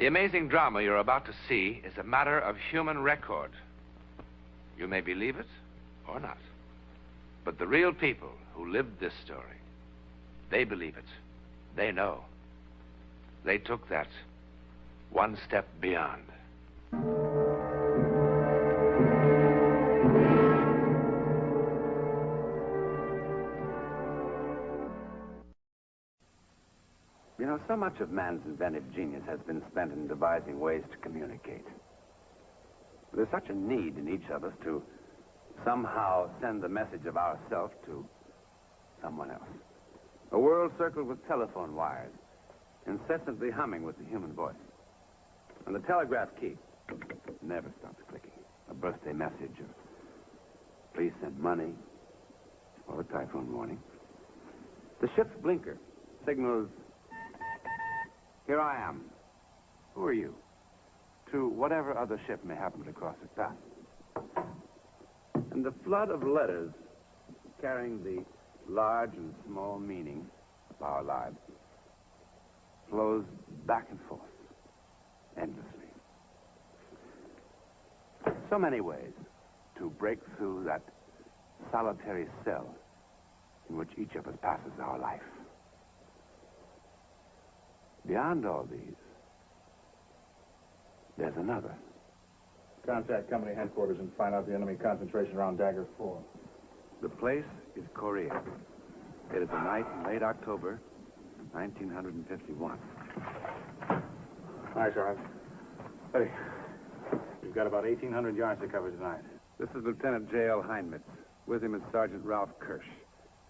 The amazing drama you're about to see is a matter of human record. You may believe it or not. But the real people who lived this story, they believe it. They know. They took that one step beyond. You know, so much of man's inventive genius has been spent in devising ways to communicate. There's such a need in each of us to somehow send the message of ourself to someone else. A world circled with telephone wires, incessantly humming with the human voice. And the telegraph key never stops clicking. A birthday message of please send money, or a typhoon warning. The ship's blinker signals, here I am. Who are you? To whatever other ship may happen to cross its path. And the flood of letters carrying the large and small meaning of our lives flows back and forth endlessly. So many ways to break through that solitary cell in which each of us passes our life. Beyond all these, there's another. Contact company headquarters and find out the enemy concentration around Dagger 4. The place is Korea. It is a night in late October, 1951. Hi, Sergeant. Hey, we've got about 1,800 yards to cover tonight. This is Lieutenant J.L. Heinmitz. With him is Sergeant Ralph Kirsch.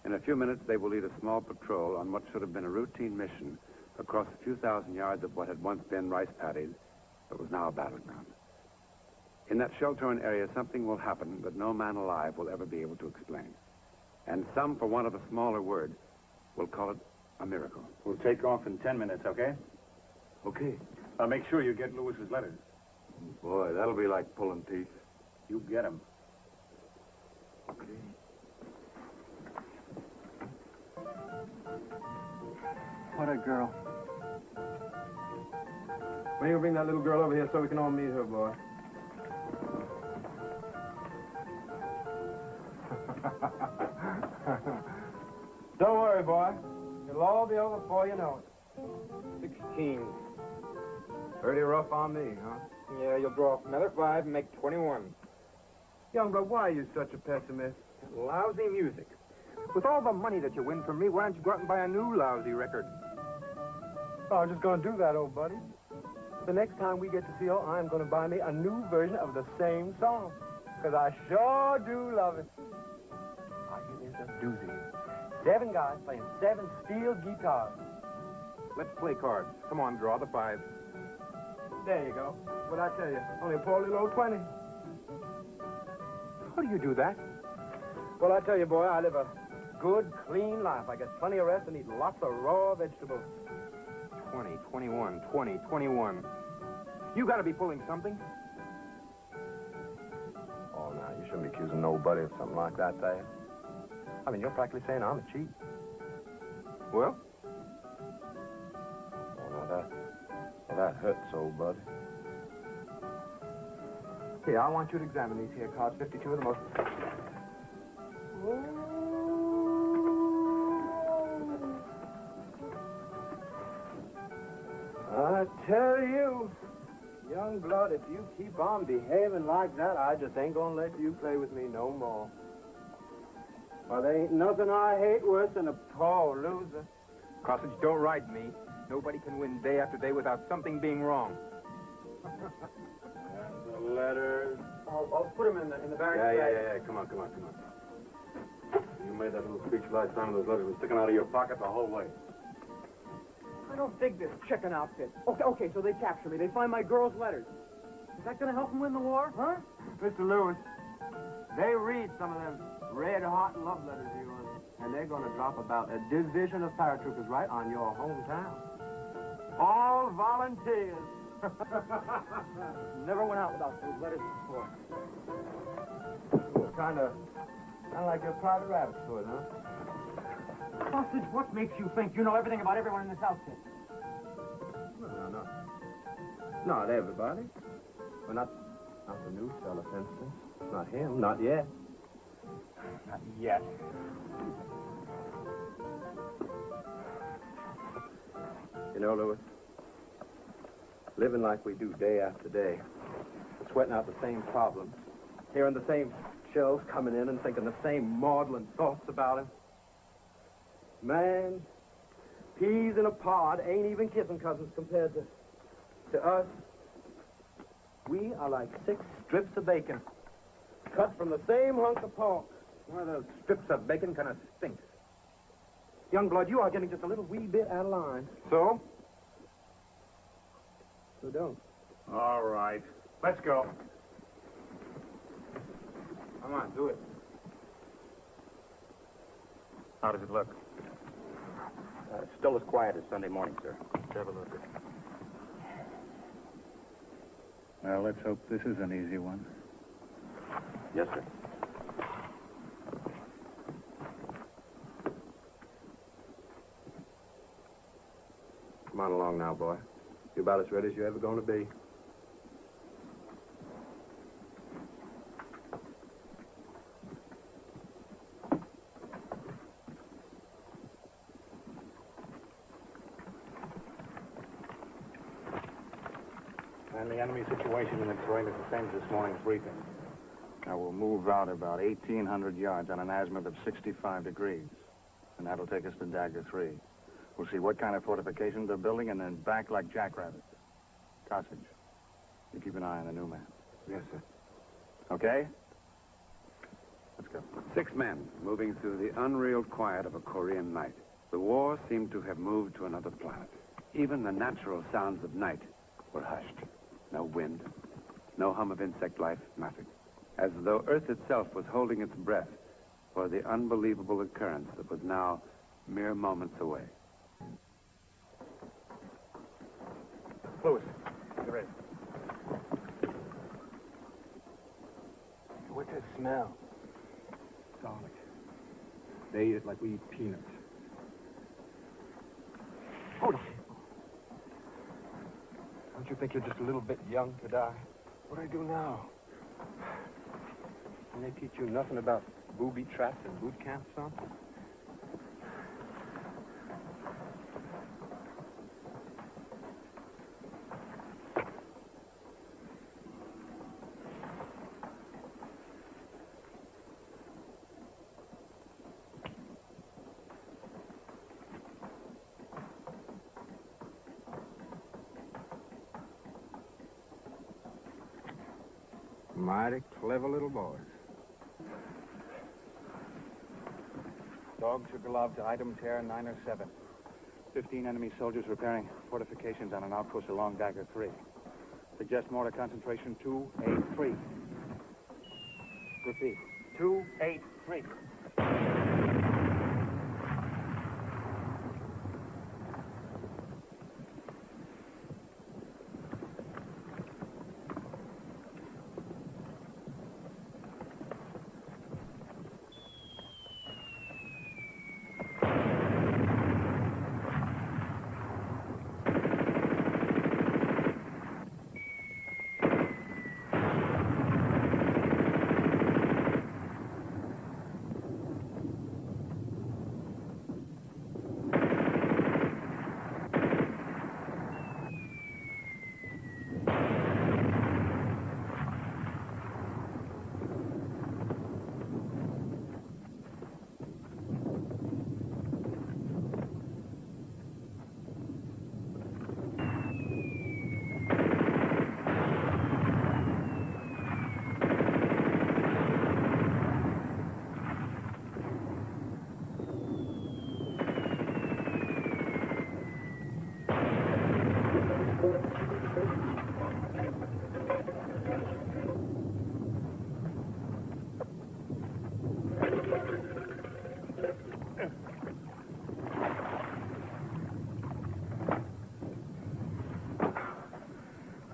In a few minutes, they will lead a small patrol on what should have been a routine mission across a few thousand yards of what had once been rice paddies, but was now a battleground. In that shell-torn area, something will happen that no man alive will ever be able to explain. And some, for want of a smaller word, will call it a miracle. We'll take off in 10 minutes, okay? Okay. I'll make sure you get Lewis's letters. Boy, that'll be like pulling teeth. You get them. Okay. What a girl. When you bring that little girl over here so we can all meet her, boy? Don't worry, boy. It'll all be over before you know it. 16. Pretty rough on me, huh? Yeah, you'll draw off another 5 and make 21. Youngblood, why are you such a pessimist? Lousy music. With all the money that you win from me, why don't you go out and buy a new lousy record? Oh, I'm just going to do that, old buddy. The next time we get to see you, I'm going to buy me a new version of the same song. Because I sure do love it. Ah, it is a doozy. 7 guys playing 7 steel guitars. Let's play cards. Come on, draw the 5. There you go. What'd I tell you? Only a poor little old 20. How do you do that? Well, I tell you, boy, I live a good, clean life. I get plenty of rest and eat lots of raw vegetables. 20, 21, 20, 21. You got to be pulling something. Oh, now, you shouldn't be accusing nobody of something like that, Thad. I mean, you're practically saying I'm a cheat. Well? Oh, now that hurts, old buddy. Here, I want you to examine these here cards, 52 of the most... I tell you, young blood, if you keep on behaving like that, I just ain't gonna let you play with me no more. Well, there ain't nothing I hate worse than a poor loser. Cossage, don't ride me. Nobody can win day after day without something being wrong. And the letters. I'll put them in the bag. Yeah. Come on. You made that little speech last time, and those letters were sticking out of your pocket the whole way. I don't dig this chicken outfit. Okay, so they capture me. They find my girl's letters. Is that going to help them win the war, huh? Mr. Lewis, they read some of them red-hot love letters of yours, and they're going to drop about a division of paratroopers right on your hometown. All volunteers. Never went out without those letters before. Kind of like your private rabbit's foot, huh? Sausage, what makes you think you know everything about everyone in this outfit? No. Not everybody. Well, not the new fella, for instance. Not him, not yet. Not yet. You know, Louis, living like we do day after day, sweating out the same problems, hearing the same shells coming in and thinking the same maudlin thoughts about him. Man, peas in a pod ain't even kissing cousins compared to us. We are like 6 strips of bacon, cut from the same hunk of pork. One of those strips of bacon kind of stinks. Young blood, you are getting just a little wee bit out of line. So? So don't. All right. Let's go. Come on, do it. How does it look? It's still as quiet as Sunday morning, sir. Let's have a look. Well, let's hope this is an easy one. Yes, sir. Come on along now, boy. You're about as ready as you're ever going to be. And the enemy situation in the terrain is the same as this morning's briefing. Now, we'll move out about 1,800 yards on an azimuth of 65 degrees. And that'll take us to Dagger 3. We'll see what kind of fortifications they're building and then back like jackrabbits. Gossage, you keep an eye on the new man. Yes, sir. Okay? Let's go. 6 men moving through the unreal quiet of a Korean night. The war seemed to have moved to another planet. Even the natural sounds of night were hushed. No wind, no hum of insect life, nothing. As though Earth itself was holding its breath for the unbelievable occurrence that was now mere moments away. Louis, get ready. What's that smell? Garlic. They eat it like we eat peanuts. Hold on. Don't you think you're just a little bit young to die? What do I do now? Can they teach you nothing about booby traps and boot camp, son? Mighty clever little boys. Dog sugar gloves, item tear 9 or 7. 15 enemy soldiers repairing fortifications on an outpost along Dagger 3. Suggest mortar concentration 283. Repeat. 283.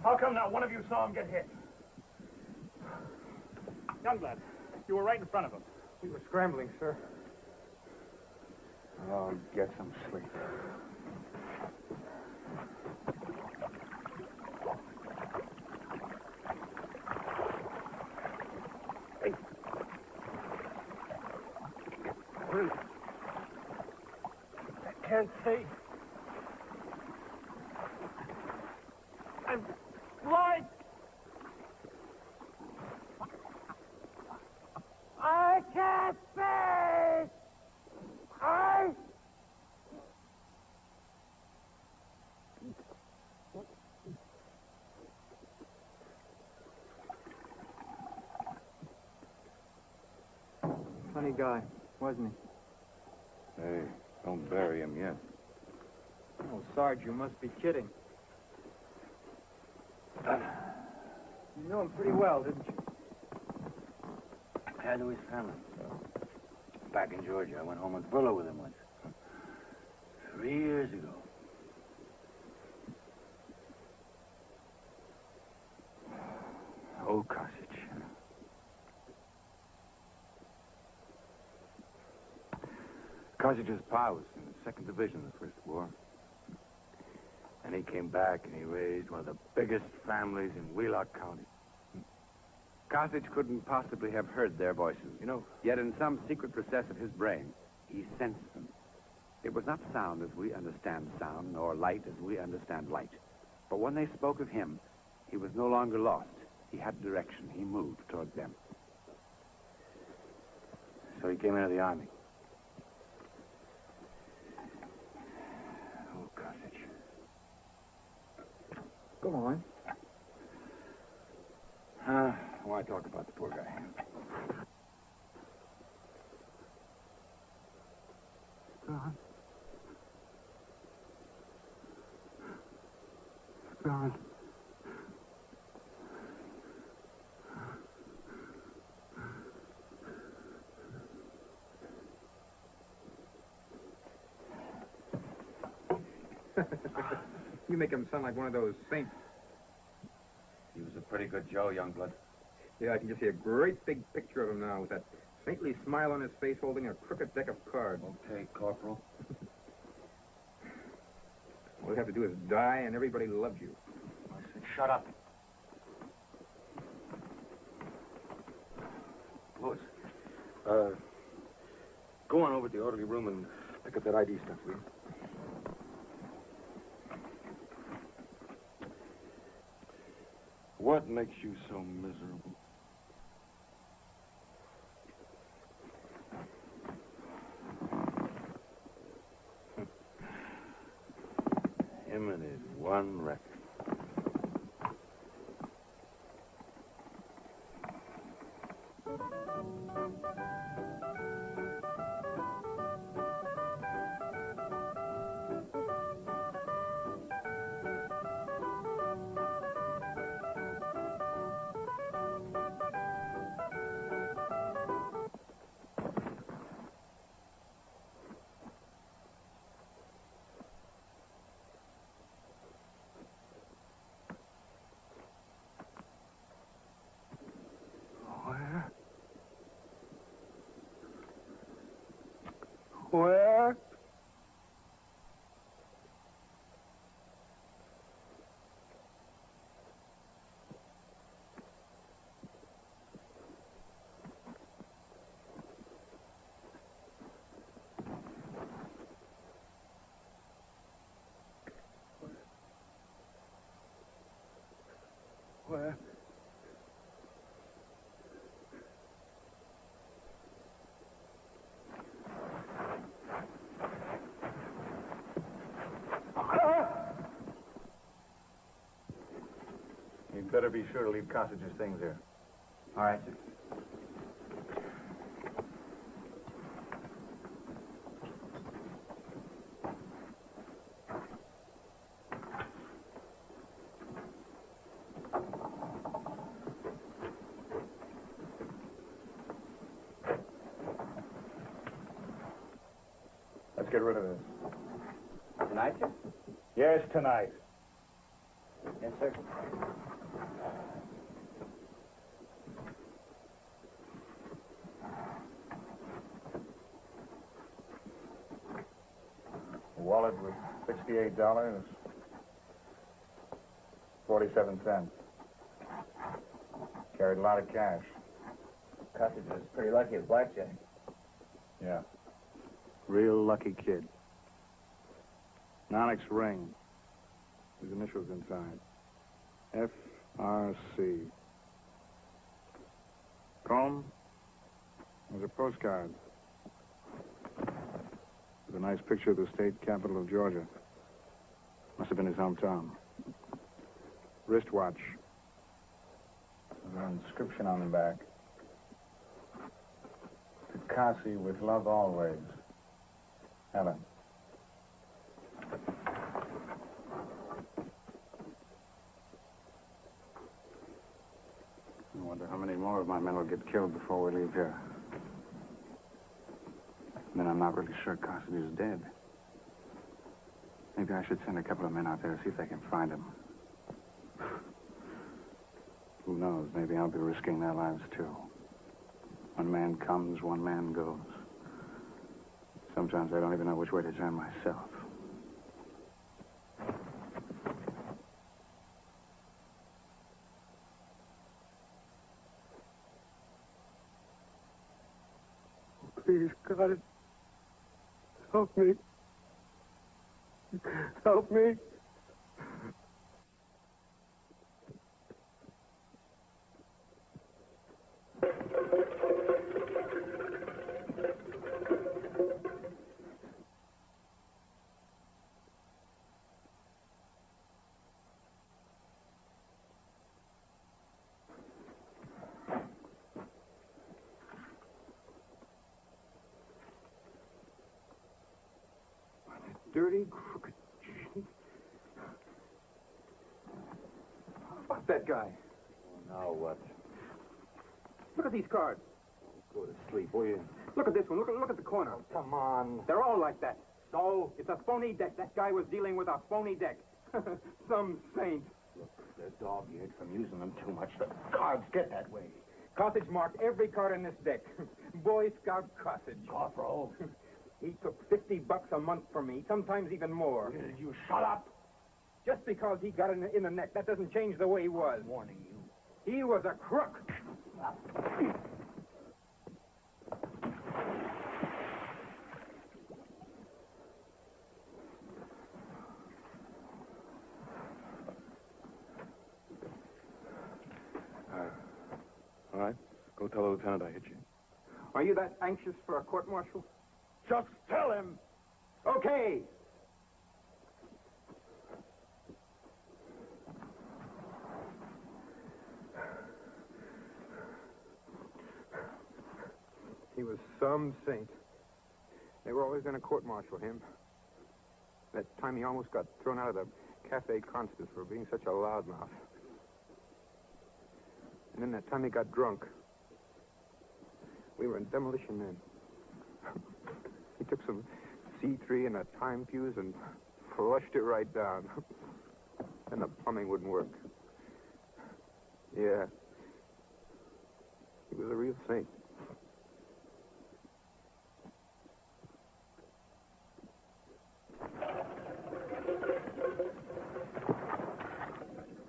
How come not one of you saw him get hit? Youngblood, you were right in front of him. We were scrambling, sir. Oh, get some sleep. can't see. I'm blind. I can't see. Funny guy, wasn't he? Hey, don't bury him yet. Oh, Sarge, you must be kidding. You know him pretty well, didn't you? I knew his family. Back in Georgia, I went home on furlough with him once. 3 years ago. Old Costage. Cottage's pa was in the 2nd Division in the First War. And he came back and he raised one of the biggest families in Wheelock County. Costage couldn't possibly have heard their voices, yet in some secret recess of his brain, he sensed them. It was not sound as we understand sound, nor light as we understand light. But when they spoke of him, he was no longer lost. He had direction. He moved toward them. So he came into the Army. Old Costage. Go on. Why talk about the poor guy? Gone. Gone. You make him sound like one of those saints. He was a pretty good Joe, Youngblood. Yeah, I can just see a great big picture of him now with that saintly smile on his face holding a crooked deck of cards. Okay, Corporal. All you have to do is die and everybody loves you. I said, shut up. Louis, go on over to the orderly room and pick up that ID stuff, will you? What makes you so miserable? Him and his one record. Where? Where? You'd better be sure to leave Cottage's things here. All right, sir. Let's get rid of this. Tonight, sir? Yes, tonight. Yes, sir. The wallet was $68, 47 cents. Carried a lot of cash. Costage was pretty lucky at blackjack. Yeah. Real lucky kid. Onyx ring. His initials inside. F.R.C. Comb. There's a postcard. With a nice picture of the state capital of Georgia. Must have been his hometown. Wristwatch. There's an inscription on the back. To Cassie with love always. Helen. I wonder how many more of my men will get killed before we leave here. Then I'm not really sure Cassidy's dead. Maybe I should send a couple of men out there to see if they can find him. Who knows? Maybe I'll be risking their lives, too. One man comes, one man goes. Sometimes I don't even know which way to turn myself. Please, God, help me. Help me. Dirty, crooked cheat. Fuck that guy. Now what? Look at these cards. Go to sleep, will you? Look at this one. Look at the corner. Come on. They're all like that. So, it's a phony deck. That guy was dealing with a phony deck. Some saint. Look, they're dog-eared from using them too much. The cards get that way. Carthage marked every card in this deck. Boy Scout Carthage. Corporal. He took $50 a month from me, sometimes even more. Will you shut up? Just because he got in the neck, that doesn't change the way he was. I'm warning you. He was a crook. All right. Go tell the lieutenant I hit you. Are you that anxious for a court-martial? Just tell him. Okay. He was some saint. They were always going to court-martial him. That time he almost got thrown out of the Cafe Constance for being such a loudmouth. And then that time he got drunk. We were in demolition men. He took some C3 and a time fuse and flushed it right down. And the plumbing wouldn't work. Yeah. He was a real saint.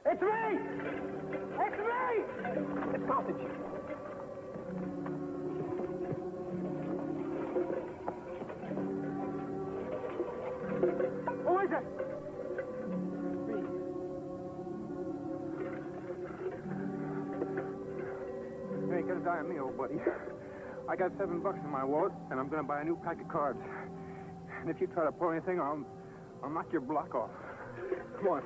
It's me! It's me! It's Carthage. Who is it? Me. You ain't gonna die on me, old buddy. I got $7 in my wallet, and I'm gonna buy a new pack of cards. And if you try to pull anything, I'll knock your block off. Come on.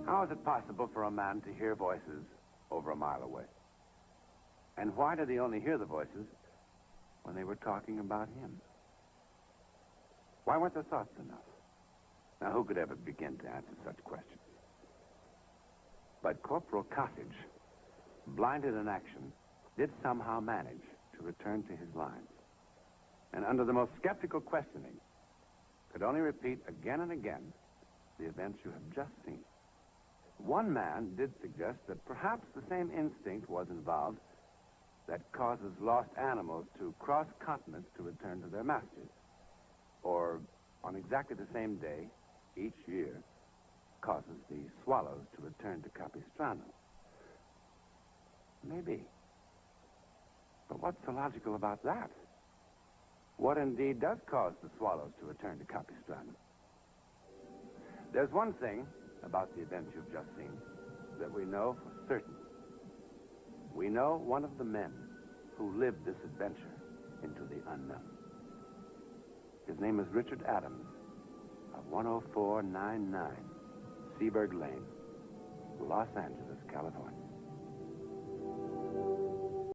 How is it possible for a man to hear voices over a mile away? And why did he only hear the voices when they were talking about him? Why weren't their thoughts enough? Now, who could ever begin to answer such questions? But Corporal Carthage, blinded in action, did somehow manage to return to his lines. And under the most skeptical questioning, could only repeat again and again the events you have just seen. One man did suggest that perhaps the same instinct was involved that causes lost animals to cross continents to return to their masters. Or, on exactly the same day, each year, causes the swallows to return to Capistrano. Maybe. But what's so logical about that? What indeed does cause the swallows to return to Capistrano? There's one thing about the events you've just seen that we know for certain. We know one of the men who lived this adventure into the unknown. His name is Richard Adams of 10499 Seaburg Lane, Los Angeles, California.